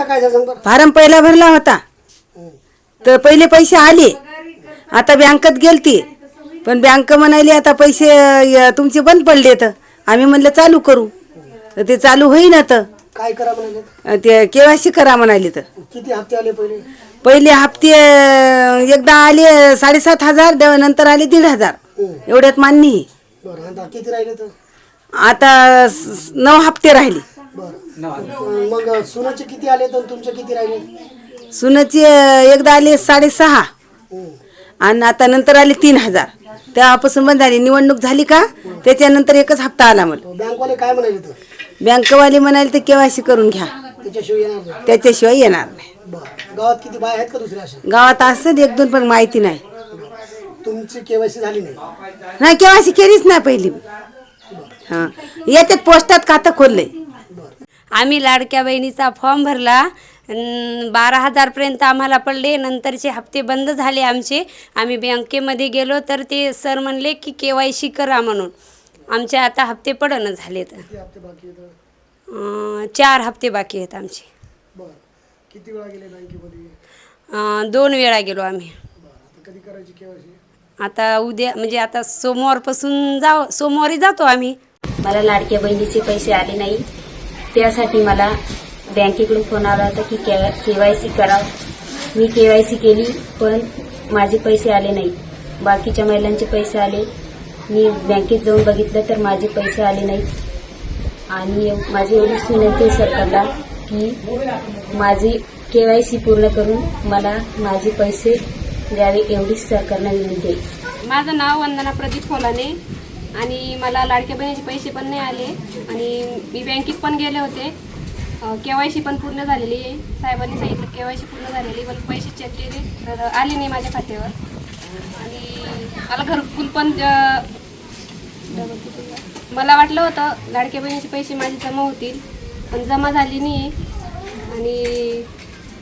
काय सांग बरं. फारम पहिला भरला होता तर पहिले पैसे आले, आता बँकेत गेलती पण बँक म्हणाली आता पैसे तुमचे बंद पडले. तर आम्ही म्हणलं चालू करू, तर ते चालू होईना. तर काय करा म्हणाले? ते केवायसी करा म्हणाली. तर किती हप्ते आले पहिले? पहिले हप्ते एकदा आले 7,500, नंतर आले 1,500. एवढ्यात मान्य आहे. बरं आता किती राहिले तर? आता 9 हप्ते राहिले. बरं मग सुनाचे किती आले तर तुमचे किती राहिले? सुनाचे एकदा आले 6,500 आणि आता नंतर आले 3,000. तेव्हापासून बंद झाली. निवडणूक झाली का त्याच्यानंतर एकच हप्ता आला. मला बँकवाले काय म्हणाले तर? बँकवाले म्हणाले तर केवायसी करून घ्या, त्याच्याशिवाय येणार नाही. त्याच्याशिवाय येणार नाही. बरं गावात किती बाय आहेत का दुसऱ्या अशा? गावात असं 1-2 पण माहिती नाही. तुमची केवायसी झाली नाही? नाही, केवायसी केलीच नाही पहिली. हां, याच्यात पोस्टात खातं खोललंय. आम्ही लाडक्या बहिणीचा फॉर्म भरला, 12,000 आम्हाला पडले. नंतरचे हप्ते बंद झाले आमचे. आम्ही बँकेमध्ये गेलो तर ते सर म्हणले की KYC करा म्हणून. आमचे आता हप्ते पडणं झाले. तर किती हप्ते बाकी आहेत? 4 हप्ते बाकी आहेत आमचे. बरं किती वेळा गेले बँकेमध्ये? 2 वेळा गेलो आम्ही. बरं आता कधी करायची केवायसी? आता उद्या म्हणजे आता सोमवारपासून सोमवारी जातो आम्ही. मला लाडक्या बहिणीचे पैसे आले नाही, त्यासाठी मला बँकेकडून फोन आला होता की KYC करा. मी KYC केली पण माझे पैसे आले नाही. बाकीच्या महिलांचे पैसे आले. मी बँकेत जाऊन बघितलं तर माझे पैसे आले नाहीत. आणि माझी एवढीच विनंती आहे सरकारला की माझी KYC पूर्ण करून मला माझे पैसे द्यावे, एवढीच सरकारला विनंती आहे. माझं नाव वंदना प्रदीप खोलाने आणि मला लाडक्या बहिणीचे पैसे पण नाही आले आणि मी बँकेत पण गेले होते. KYC पण पूर्ण झालेली आहे. साहेबांनी सांगितलं KYC पूर्ण झालेली, पण पैसे चेक केले तर आले नाही माझ्या खात्यावर. आणि मला घरकुल पण मला वाटलं होतं लाडक्या बहिणीचे पैसे माझे जमा होतील, पण जमा झाली नाही आणि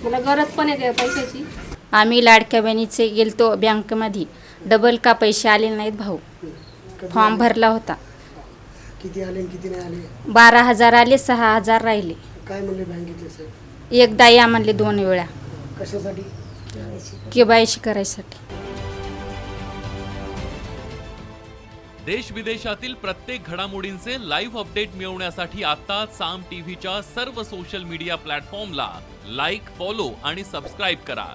मला गरज पण आहे पैशाची. आम्ही लाडक्या बहिणीचे गेलतो बँकेमध्ये, डबल का पैसे आले नाहीत भाऊ. फॉर्म भरला होता, किती आले किती नाही आले? 12,000 आले, 6,000 राहिले. काय म्हणले बँकेतले साहेब? एकदा या म्हणले 2 वेळा कशासाठी? KYC करायसाठी. देश विदेशातील प्रत्येक घडामोडींचे लाईव्ह अपडेट मिळवण्यासाठी आता साम टीव्हीच्या सर्व सोशल मीडिया प्लॅटफॉर्मला लाईक, फॉलो आणि सबस्क्राईब करा.